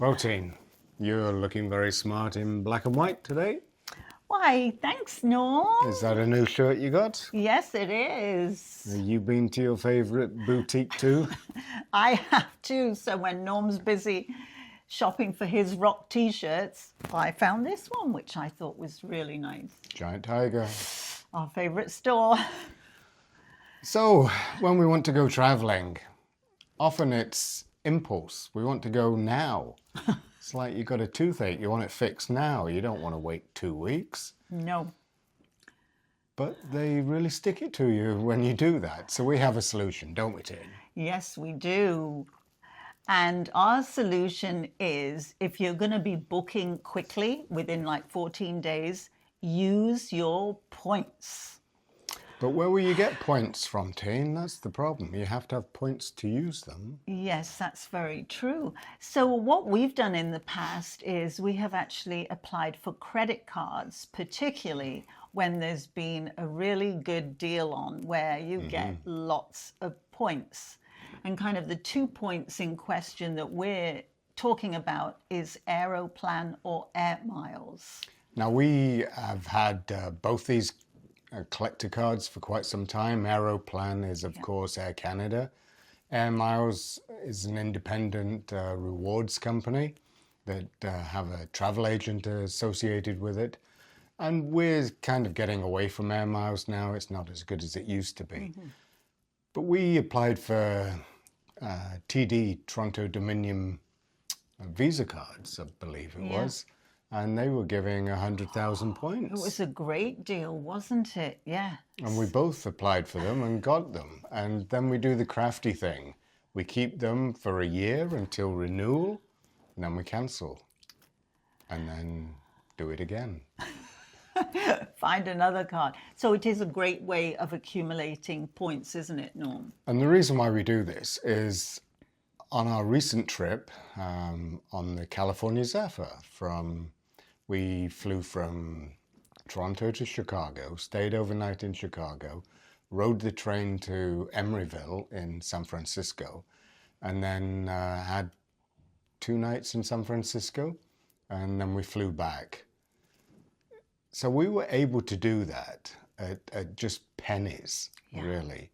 Well, Teen, you're looking very smart in black and white today. Why, thanks, Norm. Is that a new shirt you got? Yes, it is. Have you been to your favourite boutique too? I have too. So when Norm's busy shopping for his rock t-shirts, I found this one, which I thought was really nice. Giant Tiger. Our favourite store. So, when we want to go travelling, often it's impulse. We want to go now. It's like you got a toothache, you want it fixed now. You don't want to wait 2 weeks. No. But they really stick it to you when you do that. So we have a solution, don't we, Tin? Yes, we do. And our solution is, if you're going to be booking quickly, within like 14 days, use your points. But where will you get points from, Tin? That's the problem. You have to have points to use them. Yes, that's very true. So what we've done in the past is we have actually applied for credit cards, particularly when there's been a really good deal on where you get lots of points. And kind of the 2 points in question that we're talking about is Aeroplan or Air Miles. Now, we have had both these collector cards for quite some time. Aeroplan is, of course, Air Canada. Air Miles is an independent rewards company that have a travel agent associated with it. And we're kind of getting away from Air Miles now. It's not as good as it used to be. But we applied for TD, Toronto Dominion Visa cards, I believe it was. And they were giving 100,000 points. It was a great deal, wasn't it? Yeah. And we both applied for them and got them. And then we do the crafty thing. We keep them for a year until renewal, and then we cancel. And then do it again. Find another card. So it is a great way of accumulating points, isn't it, Norm? And the reason why we do this is on our recent trip on the California Zephyr we flew from Toronto to Chicago, stayed overnight in Chicago, rode the train to Emeryville in San Francisco, and then had 2 nights in San Francisco, and then we flew back. So we were able to do that at just pennies, really.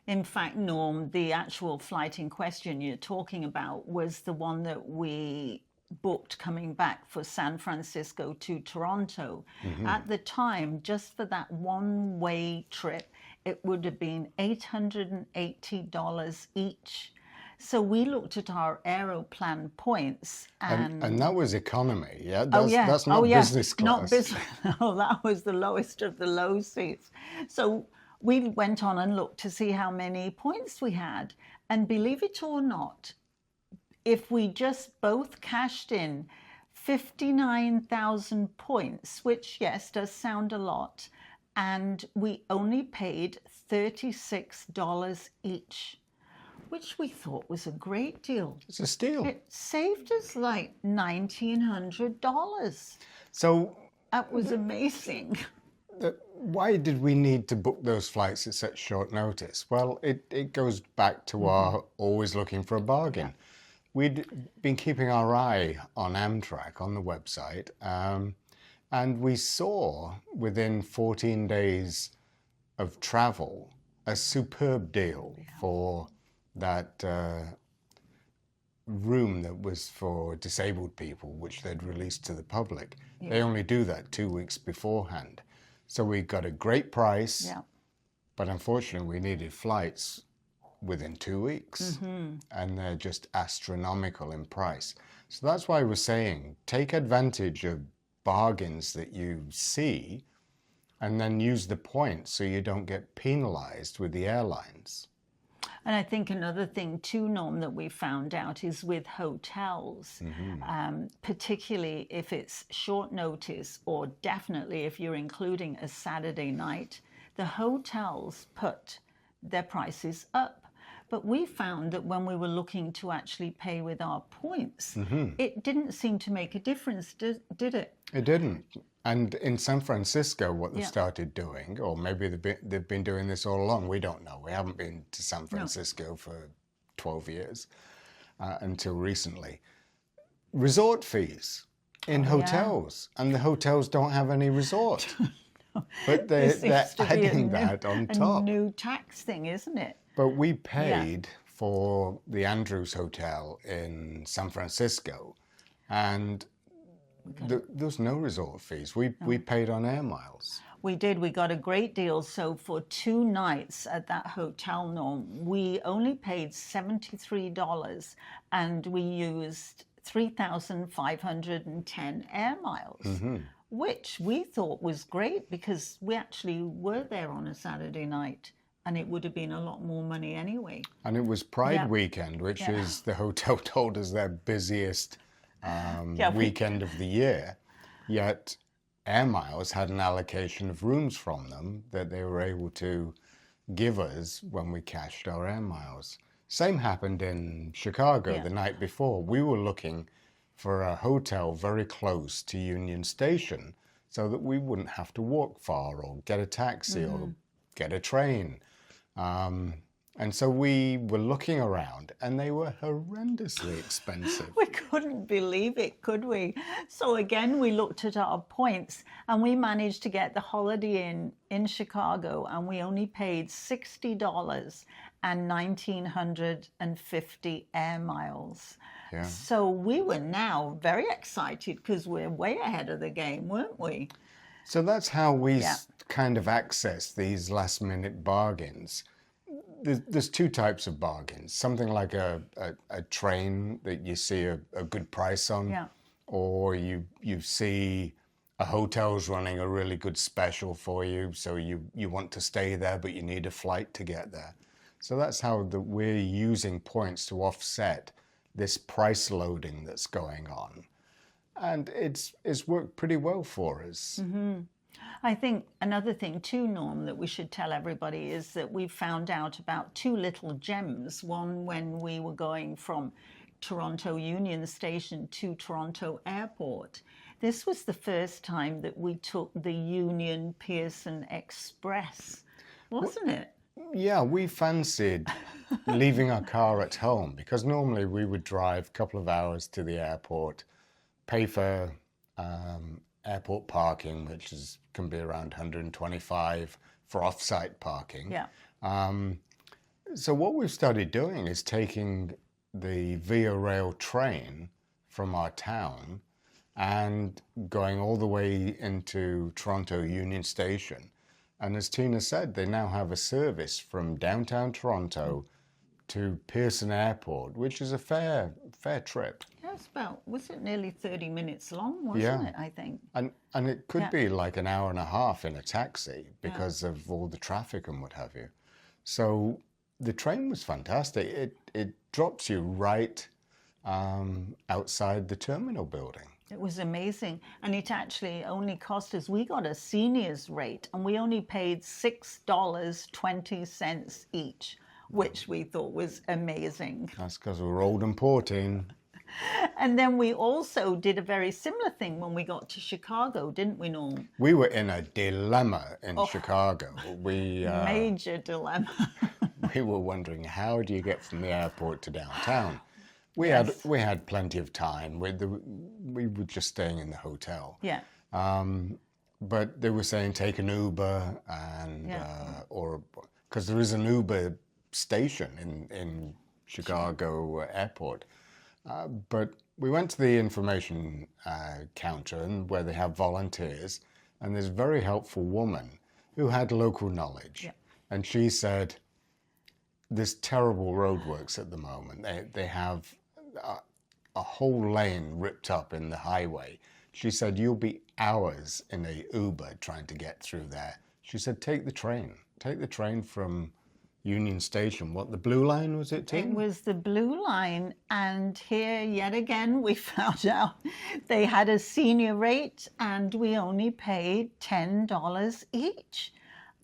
In fact, Norm, the actual flight in question you're talking about was the one that we booked coming back for San Francisco to Toronto. At the time, just for that one-way trip, it would have been $880 each. So we looked at our Aeroplan points And that was economy, yeah? That's not business class. Not business. No, that was the lowest of the low seats. So we went on and looked to see how many points we had. And believe it or not, if we just both cashed in 59,000 points, which, yes, does sound a lot, and we only paid $36 each, which we thought was a great deal. It's a steal. It saved us like $1,900. So That was amazing. why did we need to book those flights at such short notice? Well, it goes back to our always looking for a bargain. We'd been keeping our eye on Amtrak on the website, and we saw within 14 days of travel a superb deal for that room that was for disabled people, which they'd released to the public. They only do that 2 weeks beforehand. So we got a great price, but unfortunately we needed flights within 2 weeks, and they're just astronomical in price. So that's why we're saying take advantage of bargains that you see and then use the points so you don't get penalized with the airlines. And I think another thing too, Norm, that we found out is with hotels, particularly if it's short notice or definitely if you're including a Saturday night, the hotels put their prices up. But we found that when we were looking to actually pay with our points, it didn't seem to make a difference, did it? It didn't. And in San Francisco, what they've started doing, or maybe they've been doing this all along, we don't know. We haven't been to San Francisco for 12 years until recently. resort fees in Yeah. hotels, and the hotels don't have any resort. But This they're seems to be adding that on a top. new tax thing, isn't it? But we paid for the Andrews Hotel in San Francisco, and there's no resort fees. We paid on air miles. We did. We got a great deal. So for 2 nights at that hotel, Norm, we only paid $73 and we used 3,510 air miles, which we thought was great because we actually were there on a Saturday night and it would have been a lot more money anyway. And it was Pride weekend, which is, the hotel told us, their busiest weekend of the year. Yet Air Miles had an allocation of rooms from them that they were able to give us when we cashed our Air Miles. Same happened in Chicago the night before. We were looking for a hotel very close to Union Station so that we wouldn't have to walk far or get a taxi or get a train. And so we were looking around and they were horrendously expensive. We couldn't believe it, could we? So again, we looked at our points and we managed to get the Holiday Inn in Chicago and we only paid $60 and 1,950 air miles. Yeah. So we were now very excited because we're way ahead of the game, weren't we? So that's how we kind of access these last minute bargains. There's 2 types of bargains. Something like a train that you see a good price on, or you see a hotel's running a really good special for you, so you want to stay there, but you need a flight to get there. So that's how we're using points to offset this price loading that's going on. And it's worked pretty well for us. I think another thing too, Norm, that we should tell everybody is that we found out about 2 little gems. One when we were going from Toronto Union Station to Toronto Airport. This was the first time that we took the Union Pearson Express, wasn't it? Yeah, we fancied leaving our car at home because normally we would drive a couple of hours to the airport, pay for airport parking, which can be around $125 for off-site parking. Yeah. So what we've started doing is taking the Via Rail train from our town and going all the way into Toronto Union Station. And as Tina said, they now have a service from downtown Toronto to Pearson Airport, which is a fair trip. Yeah, was it nearly 30 minutes long, wasn't it, I think? And it could be like an hour and a half in a taxi because of all the traffic and what have you. So the train was fantastic. It drops you right outside the terminal building. It was amazing. And it actually only cost us, we got a seniors rate and we only paid $6.20 each, which we thought was amazing. That's because we were old and poor, Teen. And then we also did a very similar thing when we got to Chicago, didn't we, Norm? We were in a dilemma in Chicago. Major dilemma. We were wondering, how do you get from the airport to downtown? We had plenty of time. We were just staying in the hotel. Yeah. But they were saying take an Uber and or because there is an Uber station in Chicago airport. But we went to the information counter and where they have volunteers, and there's a very helpful woman who had local knowledge. Yeah. And she said, there's terrible roadworks at the moment. They have a whole lane ripped up in the highway. She said, you'll be hours in a Uber trying to get through there. She said, take the train. Take the train from Union Station. What, the Blue Line was it, Tim? It was the Blue Line, and here yet again we found out they had a senior rate and we only paid $10 each.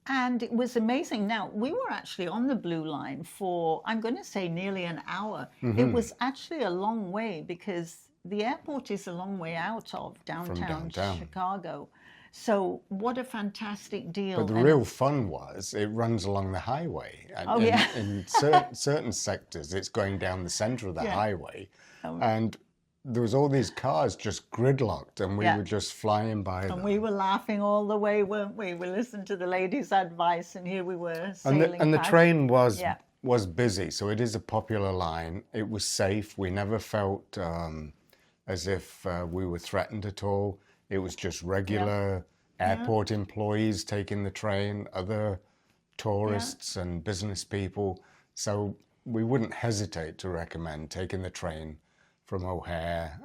And it was amazing. Now, we were actually on the Blue Line for, I'm going to say, nearly an hour. Mm-hmm. It was actually a long way because the airport is a long way out of downtown Chicago. So what a fantastic deal. But the real fun was it runs along the highway. And in certain sectors, it's going down the center of the highway. And there was all these cars just gridlocked, and we Yeah. were just flying by And them. we were laughing all the way, weren't we? We listened to the lady's advice, and here we were And sailing the past. train Yeah. was busy, so it is a popular line. It was safe. We never felt as if we were threatened at all. It was just regular airport employees taking the train, other tourists and business people. So we wouldn't hesitate to recommend taking the train from O'Hare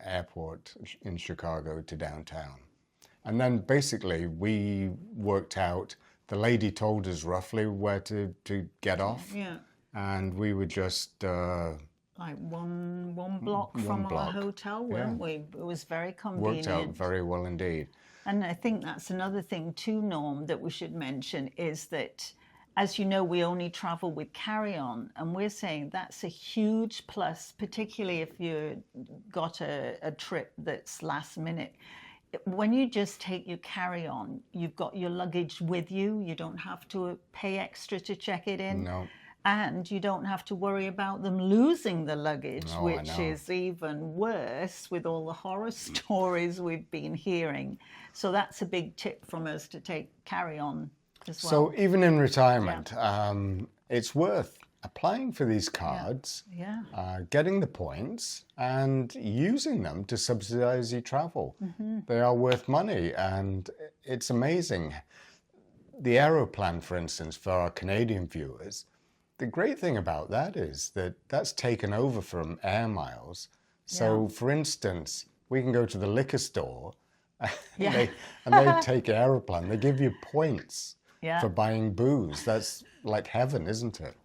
Airport in Chicago to downtown. And then basically we worked out, the lady told us roughly where to get off. Yeah. And we were just... like one block from our hotel, weren't we? It was very convenient. worked out very well indeed. And I think that's another thing too, Norm, that we should mention is that, as you know, we only travel with carry-on, and we're saying that's a huge plus, particularly if you've got a trip that's last minute. When you just take your carry-on, you've got your luggage with you. You don't have to pay extra to check it in. No. And you don't have to worry about them losing the luggage, No, which is even worse with all the horror stories we've been hearing. So that's a big tip from us, to take carry-on as well. So even in retirement, it's worth applying for these cards, getting the points, and using them to subsidize your travel. They are worth money, and it's amazing. The Aeroplan, for instance, for our Canadian viewers, the great thing about that is that that's taken over from Air Miles. So, for instance, we can go to the liquor store and they take Aeroplan. They give you points for buying booze. That's like heaven, isn't it?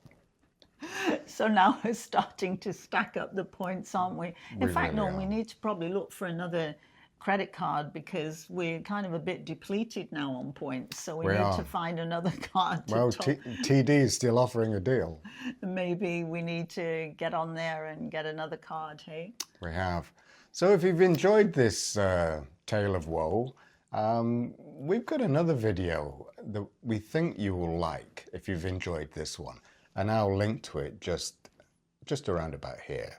So now we're starting to stack up the points, aren't we? In fact, really no, we need to probably look for another credit card, because we're kind of a bit depleted now on points. So we need to find another card to TD is still offering a deal. Maybe we need to get on there and get another card, hey? We have. So if you've enjoyed this tale of woe, we've got another video that we think you will like if you've enjoyed this one. And I'll link to it just around about here.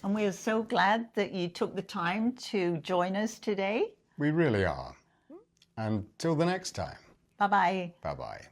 And we are so glad that you took the time to join us today. We really are. Until the next time. Bye-bye. Bye-bye.